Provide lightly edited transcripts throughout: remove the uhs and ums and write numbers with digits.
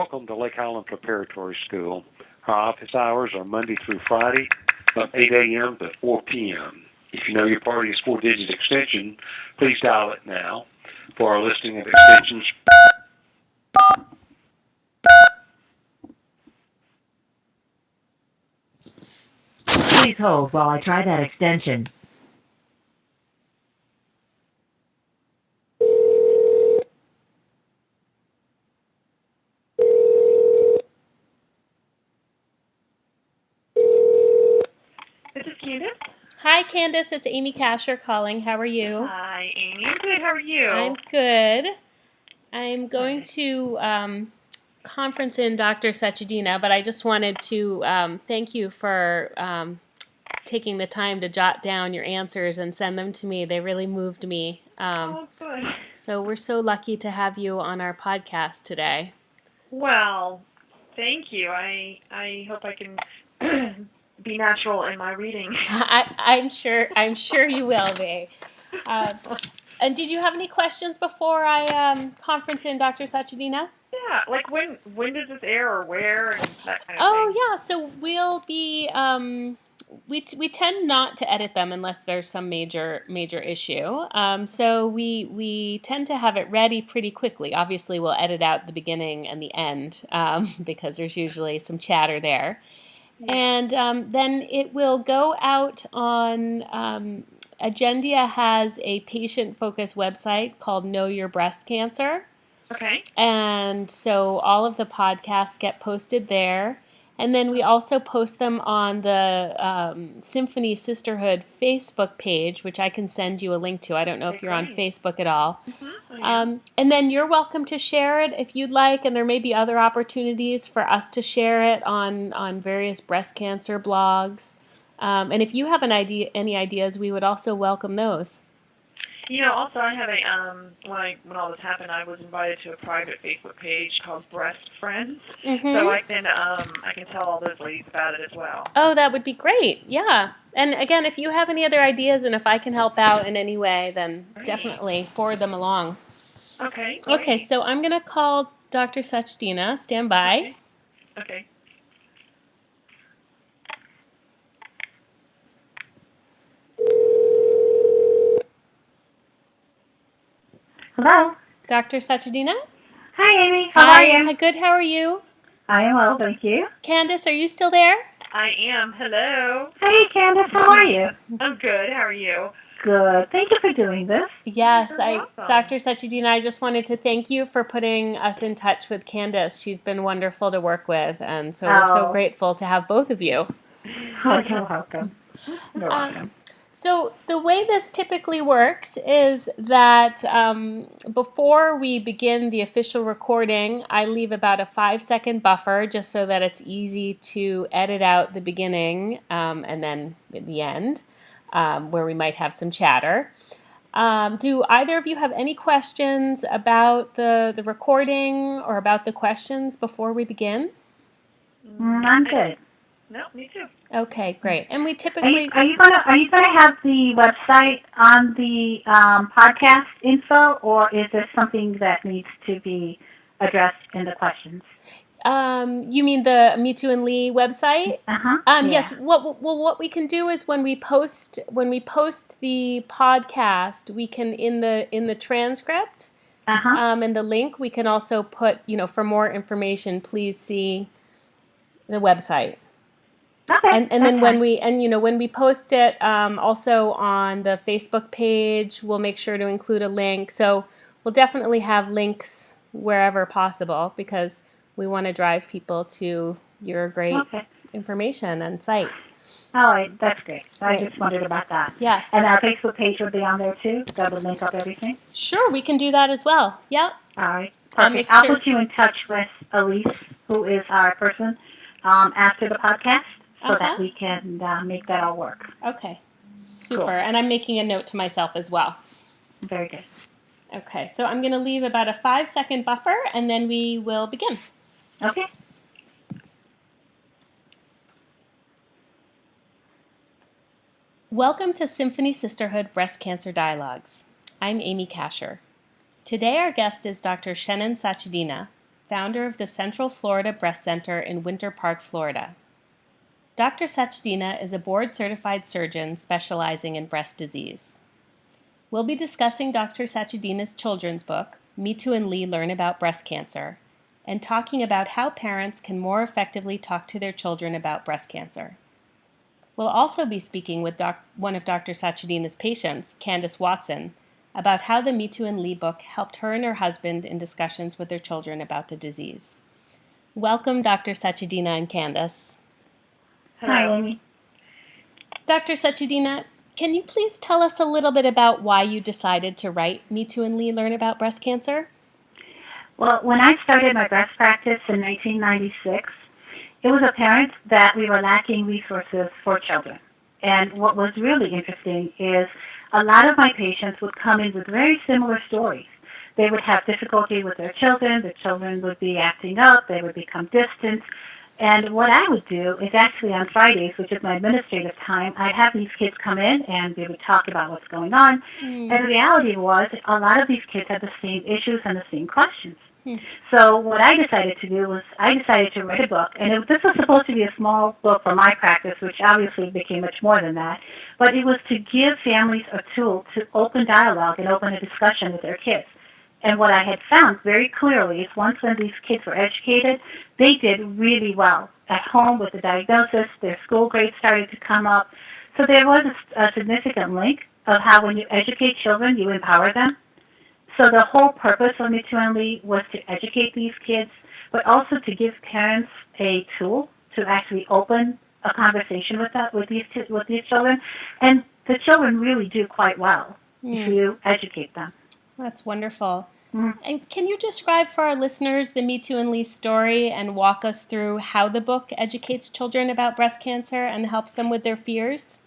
Welcome to Lake Highland Preparatory School. Our office hours are Monday through Friday from 8 a.m. to 4 p.m. If you know your party's four-digit extension, please dial it now. For our listing of extensions, Please hold while I try that extension. This is Candace. Hi, Candace. It's Amy Kasher calling. How are you? Hi, Amy. I'm good. How are you? I'm good. I'm going to conference in Dr. Sachedina, but I just wanted to thank you for taking the time to jot down your answers and send them to me. They really moved me. Good. So we're so lucky to have you on our podcast today. Well, thank you. I hope I can be natural in my reading. I'm sure you will be. And did you have any questions before I conference in Dr. Sachedina? Yeah, like when does this air or where and that kind of thing? Oh yeah, so we'll be we tend not to edit them unless there's some major issue. So we tend to have it ready pretty quickly. Obviously, we'll edit out the beginning and the end because there's usually some chatter there. Yeah. And then it will go out on Agendia has a patient-focused website called Know Your Breast Cancer. Okay. And so all of the podcasts get posted there. And then we also post them on the Symphony Sisterhood Facebook page, which I can send you a link to. I don't know if you're on Facebook at all. And then you're welcome to share it if you'd like. And there may be other opportunities for us to share it on various breast cancer blogs. And if you have any ideas, we would also welcome those. You know, also I have a when all this happened, I was invited to a private Facebook page called Breast Friends, so I can tell all those ladies about it as well. Oh, that would be great. Yeah. And again, if you have any other ideas and if I can help out in any way, then definitely forward them along. Okay. Okay, so I'm going to call Dr. Sachedina. Stand by. Okay. Hello. Dr. Sachedina? Hi, Amy. How are you? Hi, good. How are you? I am well, thank you. Candace, are you still there? I am. Hello. Hey, Candace. How are you? I'm good. How are you? Good. Thank you for doing this. Yes, welcome. Dr. Sachedina, I just wanted to thank you for putting us in touch with Candace. She's been wonderful to work with, and so we're so grateful to have both of you. Oh, you're welcome. You're welcome. So the way this typically works is that before we begin the official recording, I leave about a 5-second buffer just so that it's easy to edit out the beginning and then the end where we might have some chatter. Do either of you have any questions about the recording or about the questions before we begin? I'm good. No, me too. Okay, great. And we typically Are you gonna have the website on the podcast info, or is there something that needs to be addressed in the questions? You mean the Metu and Lee website? Yeah. Yes. What we can do is when we post the podcast, we can in the transcript and the link, we can also put, for more information, please see the website. Okay. And then when we post it, also on the Facebook page, we'll make sure to include a link. So we'll definitely have links wherever possible because we want to drive people to your great information and site. All right, that's great. I just wondered about that. Yes. And our Facebook page will be on there too? That will link up everything? Sure, we can do that as well. Yep. All right, perfect. I'll put you in touch with Elise, who is our person, after the podcast so that we can make that all work. Okay, super. Cool. And I'm making a note to myself as well. Very good. Okay, so I'm going to leave about a 5-second buffer and then we will begin. Okay. Welcome to Symphony Sisterhood Breast Cancer Dialogues. I'm Amy Kasher. Today our guest is Dr. Shenin Sachedina, founder of the Central Florida Breast Center in Winter Park, Florida. Dr. Sachedina is a board-certified surgeon specializing in breast disease. We'll be discussing Dr. Sachedina's children's book, Metu and Lee Learn About Breast Cancer, and talking about how parents can more effectively talk to their children about breast cancer. We'll also be speaking with one of Dr. Sachedina's patients, Candace Watson, about how the Metu and Lee book helped her and her husband in discussions with their children about the disease. Welcome, Dr. Sachedina and Candace. Hi, Amy. Dr. Sachedina, can you please tell us a little bit about why you decided to write Metu and Lee Learn About Breast Cancer? Well, when I started my breast practice in 1996, it was apparent that we were lacking resources for children. And what was really interesting is a lot of my patients would come in with very similar stories. They would have difficulty with their children. The children would be acting up. They would become distant. And what I would do is actually on Fridays, which is my administrative time, I'd have these kids come in and we would talk about what's going on. And the reality was a lot of these kids had the same issues and the same questions. So what I decided to do was I decided to write a book, and this was supposed to be a small book for my practice, which obviously became much more than that, but it was to give families a tool to open dialogue and open a discussion with their kids. And what I had found very clearly is once when these kids were educated, they did really well at home with the diagnosis. Their school grades started to come up. So there was a significant link of how when you educate children, you empower them. So the whole purpose of Metu and Lee was to educate these kids, but also to give parents a tool to actually open a conversation with these children. And the children really do quite well if you educate them. That's wonderful. And can you describe for our listeners the Metu and Lee story and walk us through how the book educates children about breast cancer and helps them with their fears?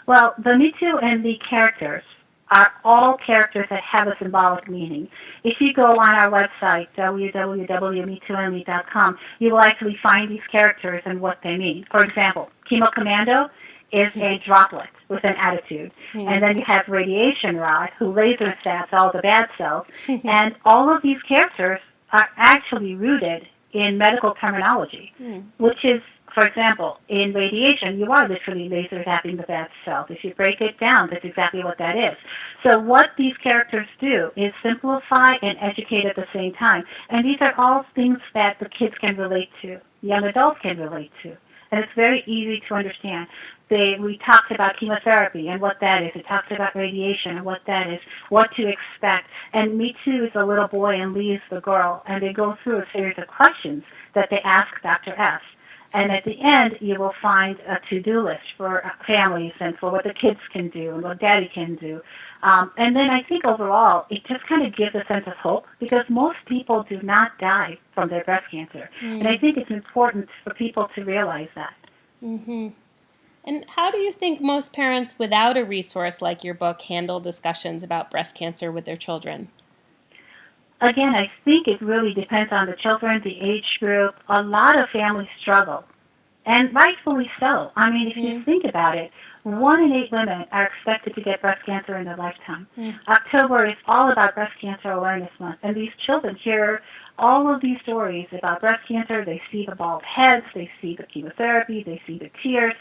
Well, the Metu and Lee characters are all characters that have a symbolic meaning. If you go on our website, www.metuandlee.com, you will actually find these characters and what they mean. For example, Chemo Commando is a droplet with an attitude. And then you have Radiation Rod, who laser stabs all the bad cells. And all of these characters are actually rooted in medical terminology, which is, for example, in radiation, you are literally laser zapping the bad cells. If you break it down, that's exactly what that is. So what these characters do is simplify and educate at the same time. And these are all things that the kids can relate to, young adults can relate to. And it's very easy to understand. We talked about chemotherapy and what that is. It talks about radiation and what that is, what to expect. And Metu is the little boy and Lee is the girl. And they go through a series of questions that they ask Dr. S. And at the end, you will find a to-do list for families and for what the kids can do and what daddy can do. And then I think overall, it just kind of gives a sense of hope because most people do not die from their breast cancer. And I think it's important for people to realize that. And how do you think most parents without a resource like your book handle discussions about breast cancer with their children? Again, I think it really depends on the children, the age group. A lot of families struggle, and rightfully so. I mean, if you think about it, 1 in 8 women are expected to get breast cancer in their lifetime. October is all about Breast Cancer Awareness Month, and these children hear all of these stories about breast cancer. They see the bald heads, they see the chemotherapy, they see the tears.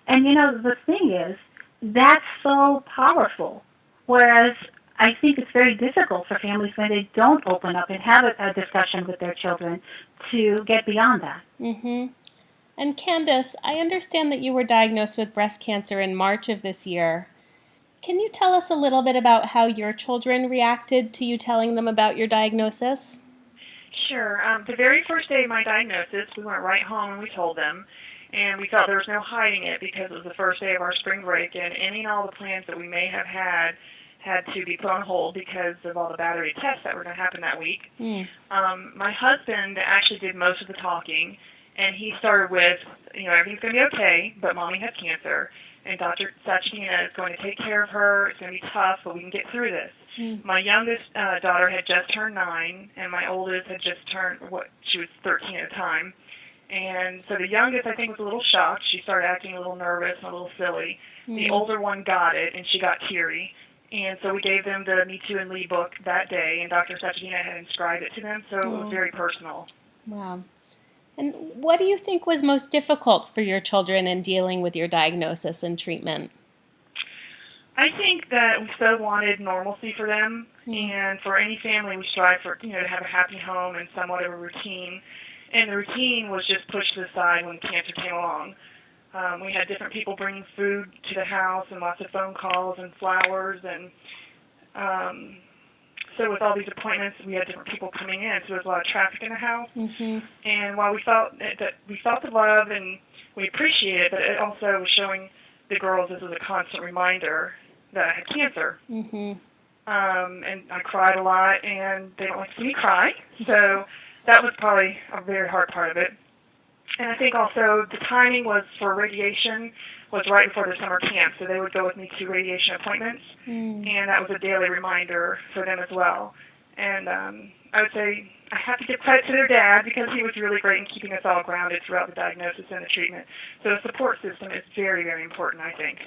And, you know, the thing is, that's so powerful, whereas I think it's very difficult for families when they don't open up and have a discussion with their children to get beyond that. And Candace, I understand that you were diagnosed with breast cancer in March of this year. Can you tell us a little bit about how your children reacted to you telling them about your diagnosis? Sure. The very first day of my diagnosis, we went right home and we told them. And we thought there was no hiding it because it was the first day of our spring break, and any and all the plans that we may have had to be put on hold because of all the battery tests that were going to happen that week. My husband actually did most of the talking, and he started with, everything's going to be okay, but Mommy has cancer, and Dr. Sachedina is going to take care of her. It's going to be tough, but we can get through this. My youngest daughter had just turned 9, and my oldest had just turned, she was 13 at the time. And so the youngest, I think, was a little shocked. She started acting a little nervous and a little silly. The older one got it, and she got teary. And so we gave them the Metu and Lee book that day, and Dr. Sachedina had inscribed it to them, so it was very personal. Wow. And what do you think was most difficult for your children in dealing with your diagnosis and treatment? I think that we so wanted normalcy for them, and for any family, we strive for to have a happy home and somewhat of a routine. And the routine was just pushed to the side when cancer came along. We had different people bringing food to the house and lots of phone calls and flowers, and so with all these appointments, we had different people coming in, so there was a lot of traffic in the house. And while we felt the love and we appreciated it, but it also was showing the girls this was a constant reminder that I had cancer. And I cried a lot, and they don't like to see me cry, so that was probably a very hard part of it. And I think also the timing was for radiation was right before the summer camp, so they would go with me to radiation appointments, and that was a daily reminder for them as well. And I would say I have to give credit to their dad because he was really great in keeping us all grounded throughout the diagnosis and the treatment. So the support system is very, very important, I think.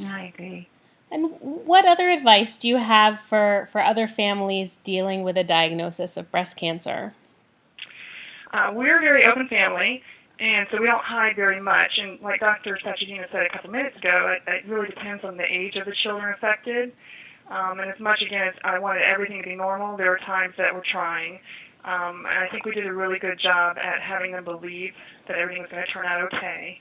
I agree. And what other advice do you have for other families dealing with a diagnosis of breast cancer? We're a very open family, and so we don't hide very much. And like Dr. Sachedina said a couple minutes ago, it really depends on the age of the children affected. And as much, again, as I wanted everything to be normal, there were times that we're trying. And I think we did a really good job at having them believe that everything was going to turn out okay.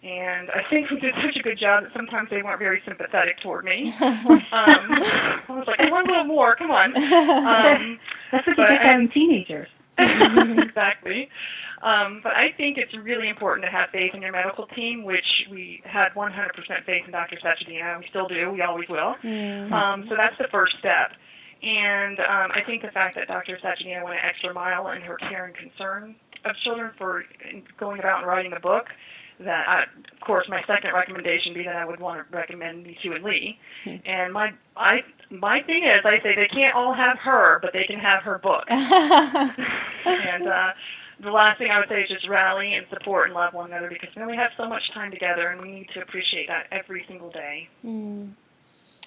And I think we did such a good job that sometimes they weren't very sympathetic toward me. I was like, I want a little more, come on. That's what you get having teenagers. Exactly. But I think it's really important to have faith in your medical team, which we had 100% faith in Dr. Sachedina. We still do. We always will. So that's the first step. And I think the fact that Dr. Sachedina went an extra mile in her care and concern of children for going about and writing the book, that, of course, my second recommendation would be that I would want to recommend Metu and Lee. And my thing is, I say they can't all have her, but they can have her book. And the last thing I would say is just rally and support and love one another, because we only have so much time together, and we need to appreciate that every single day. And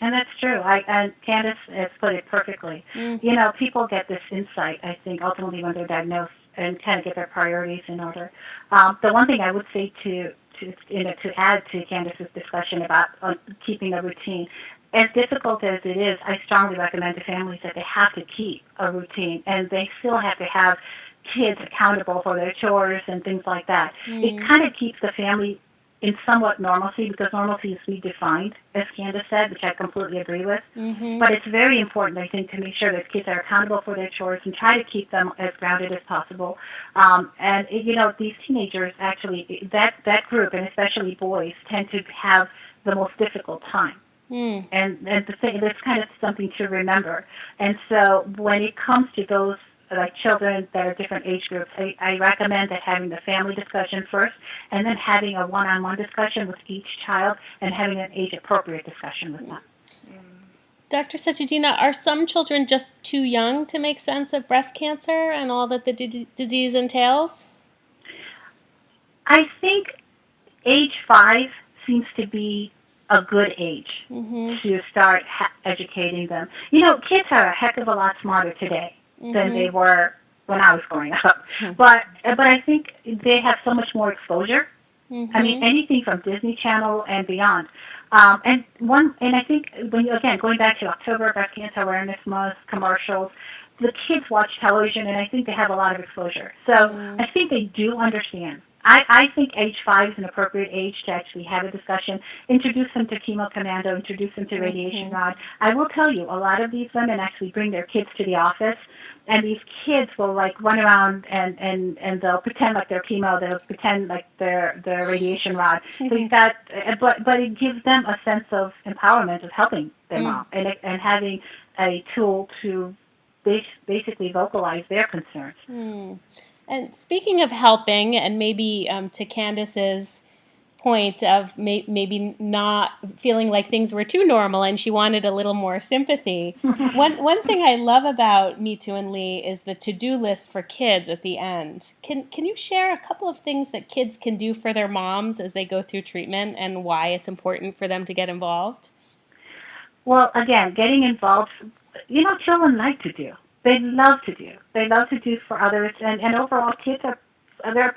that's true. And Candace has put it perfectly. People get this insight, I think, ultimately when they're diagnosed, and kind of get their priorities in order. The one thing I would say to add to Candace's discussion about keeping a routine, as difficult as it is, I strongly recommend to families that they have to keep a routine, and they still have to have kids accountable for their chores and things like that. It kind of keeps the family in somewhat normalcy, because normalcy is redefined, as Candace said, which I completely agree with. But it's very important, I think, to make sure that kids are accountable for their chores and try to keep them as grounded as possible. And these teenagers, actually, that group, and especially boys, tend to have the most difficult time. And that's kind of something to remember. And so when it comes to those children that are different age groups, I recommend that having the family discussion first, and then having a one-on-one discussion with each child, and having an age-appropriate discussion with them. Dr. Sachedina, are some children just too young to make sense of breast cancer and all that the disease entails? I think age 5 seems to be a good age to start educating them. Kids are a heck of a lot smarter today than they were when I was growing up. But I think they have so much more exposure. I mean, anything from Disney Channel and beyond. And I think going back to October Breast Cancer Awareness Month commercials, the kids watch television, and I think they have a lot of exposure. So I think they do understand. I think age 5 is an appropriate age to actually have a discussion, introduce them to chemo commando, introduce them to radiation rod. I will tell you, a lot of these women actually bring their kids to the office, and these kids will run around and they'll pretend like they're chemo, they'll pretend like they're radiation rod. So but it gives them a sense of empowerment of helping their mom and having a tool to basically vocalize their concerns. And speaking of helping, and maybe to Candace's point of maybe not feeling like things were too normal and she wanted a little more sympathy, one thing I love about Metu and Lee is the to-do list for kids at the end. Can you share a couple of things that kids can do for their moms as they go through treatment and why it's important for them to get involved? Well, again, getting involved, children like to do. They love to do. They love to do for others, and overall, kids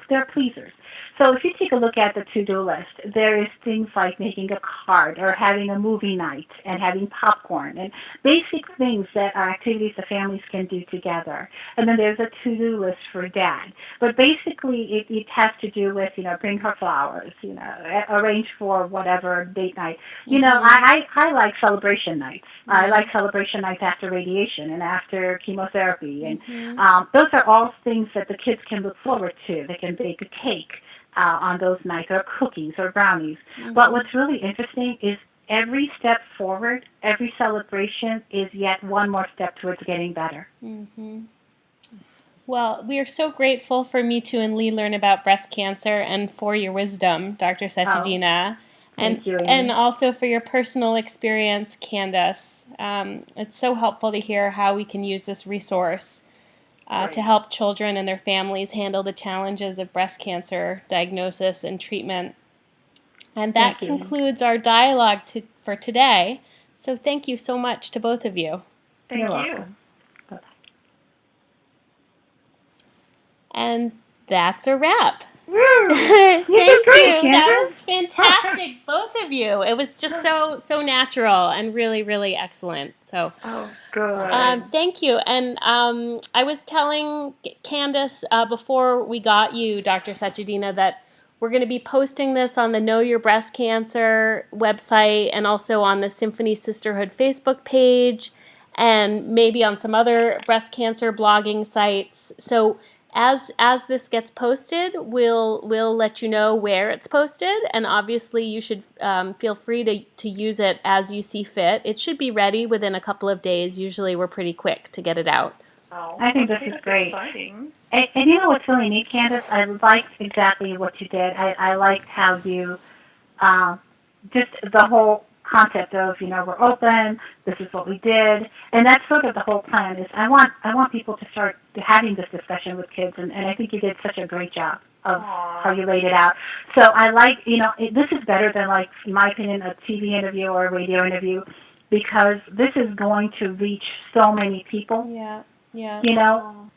they're pleasers. So if you take a look at the to-do list, there is things like making a card or having a movie night and having popcorn and basic things that are activities the families can do together. And then there's a to-do list for dad. But basically it has to do with, bring her flowers, arrange for whatever date night. I like celebration nights. I like celebration nights after radiation and after chemotherapy. And those are all things that the kids can look forward to. They can bake a cake on those nights, or cookies or brownies. But what's really interesting is every step forward, every celebration is yet one more step towards getting better. Well, we are so grateful for Metu and Lee Learn about breast cancer and for your wisdom, Dr. Sachedina. Thank you, Amy. And also for your personal experience, Candace. It's so helpful to hear how we can use this resource to help children and their families handle the challenges of breast cancer diagnosis and treatment. And that concludes our dialogue for today. So thank you so much to both of you. Thank You're you. welcome. Bye-bye. And that's a wrap. Thank you. Candace. That was fantastic, both of you. It was just so natural and really, really excellent. So, Good. thank you. And I was telling Candace before we got you, Dr. Sachedina, that we're going to be posting this on the Know Your Breast Cancer website and also on the Symphony Sisterhood Facebook page and maybe on some other breast cancer blogging sites. So as this gets posted, we'll let you know where it's posted, and obviously you should feel free to use it as you see fit. It should be ready within a couple of days. Usually we're pretty quick to get it out. I think this is great. Exciting. And you know what's really neat, Candace? I liked exactly what you did. I liked how you, just the whole concept of, we're open, this is what we did, and that's sort of the whole plan is I want people to start having this discussion with kids, and I think you did such a great job of how you laid it out. So I like, this is better than, like, in my opinion, a TV interview or a radio interview, because this is going to reach so many people. Yeah. And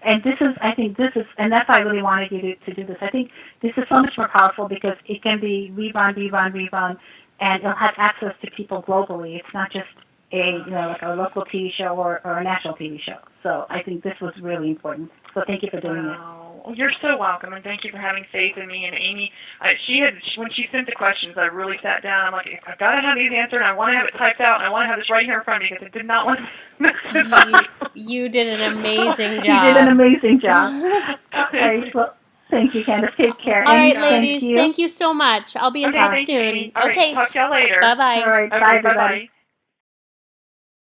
and that's why I really wanted you to do this. I think this is so much more powerful because it can be rerun, and it'll have access to people globally. It's not just like a local TV show or a national TV show. So I think this was really important. So thank you for doing it. Well, you're so welcome, and thank you for having faith in me and Amy. When she sent the questions, I really sat down. I'm like, I've got to have these answered, and I want to have it typed out, and I want to have this right here in front of me because I did not want to mess it up. You did an amazing job. You did an amazing job. Okay, well, thank you, Candace. Take care. All right, ladies. Thank you so much. I'll be in touch soon. All right, talk to y'all later. Bye-bye. All right, Okay, bye, everybody. bye-bye.